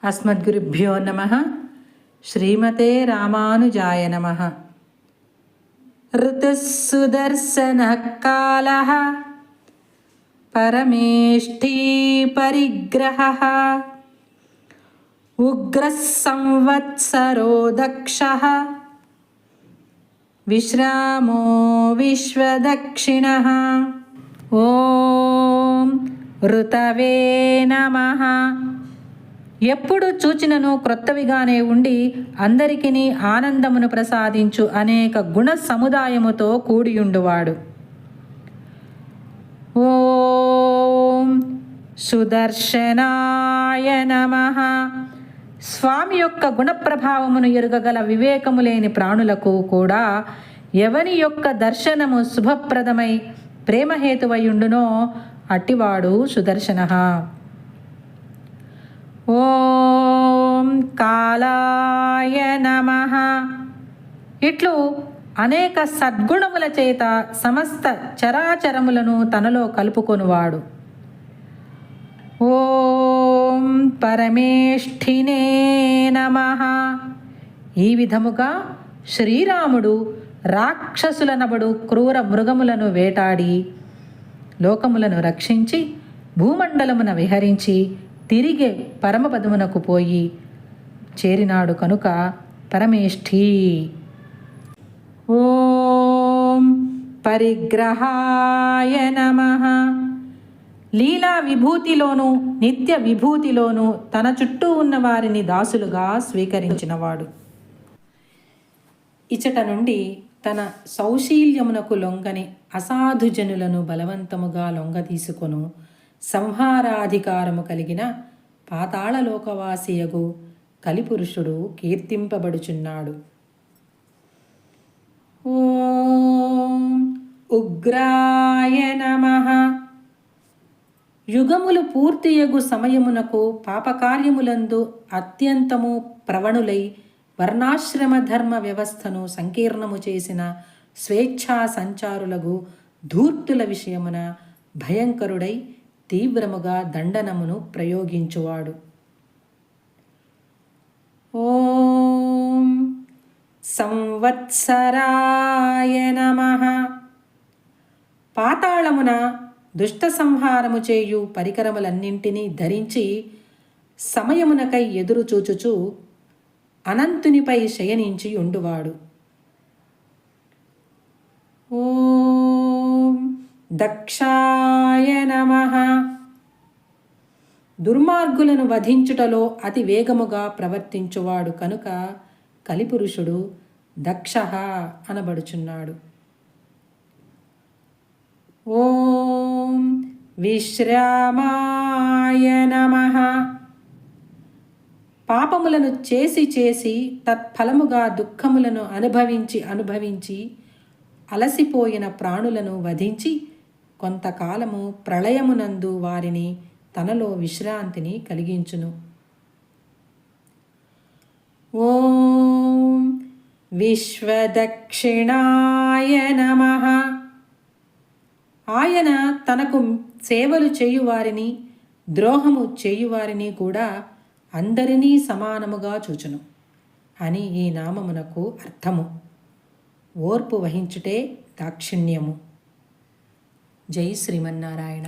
అస్మద్గురుభ్యో నమః. శ్రీమతే రామానుజాయ నమః. ఋతుః సుదర్శనః కాలః పరమేష్ఠీ పరిగ్రహః ఉగ్రః సంవత్సరో దక్షః విశ్రామో విశ్వదక్షిణః. ఓం ఋతవే నమః. ఎప్పుడు చూచినను క్రొత్తవిగానే ఉండి అందరికిని ఆనందమును ప్రసాదించు అనేక గుణ సముదాయముతో కూడియుండువాడు. ఓం సుదర్శనాయ నమః. స్వామి యొక్క గుణప్రభావమును ఎరుగగల వివేకము లేని ప్రాణులకు కూడా ఎవని యొక్క దర్శనము శుభప్రదమై ప్రేమహేతువయుండునో అట్టివాడు సుదర్శనః. ఓం కాలాయ నమః. ఇట్లు అనేక సద్గుణముల చేత సమస్త చరాచరములను తనలో కలుపుకొనువాడు. ఓం పరమేష్ఠినే నమః. ఈ విధముగా శ్రీరాముడు రాక్షసులనబడు క్రూర మృగములను వేటాడి లోకములను రక్షించి భూమండలమున విహరించి తిరిగి పరమపదమునకు పోయి చేరినాడు కనుక పరమేష్ఠి. ఓం పరిగ్రహాయ నమః. లీలా విభూతిలోను నిత్య విభూతిలోను తన చుట్టూ ఉన్న వారిని దాసులుగా స్వీకరించినవాడు. ఇచట నుండి తన సౌశీల్యమునకు లొంగని అసాధుజనులను బలవంతముగా లొంగదీసుకొను సంహారాధికారము కలిగిన పాతాళలోకవాసియగు కలిపురుషుడు కీర్తింపబడుచున్నాడు. ఓం ఉగ్రాయ నమః. యుగములు పూర్తియగు సమయమునకు పాపకార్యములందు అత్యంతము ప్రవణులై వర్ణాశ్రమ ధర్మ వ్యవస్థను సంకీర్ణము చేసిన స్వేచ్ఛా సంచారులకు ధూర్తుల విషయమున భయంకరుడై తీవ్రముగా దండనమును ప్రయోగించువాడు. ఓం సంవత్సరాయ నమః. పాతాళమున దుష్ట సంహారము చేయు పరికరములన్నింటినీ ధరించి సమయమునకై ఎదురు చూచుచు అనంతునిపై శయనించి ఉండువాడు. ఓం దక్షాయ నమః. దుర్మార్గులను వధించుటలో అతి వేగముగా ప్రవర్తించువాడు కనుక కలిపురుషుడు దక్షః అనబడుచున్నాడు. ఓం విశ్రామాయ నమః. పాపములను చేసి చేసి తత్ఫలముగా దుఃఖములను అనుభవించి అలసిపోయిన ప్రాణులను వధించి కొంతకాలము ప్రళయమునందు వారిని తనలో విశ్రాంతిని కలిగించును. ఓం విశ్వదక్షిణాయ నమః. ఆయన తనకు సేవలు చేయువారిని ద్రోహము చేయువారిని కూడా అందరినీ సమానముగా చూచును అని ఈ నామమునకు అర్థము. ఓర్పు వహించుటే దాక్షిణ్యము. జై శ్రీమన్నారాయణ.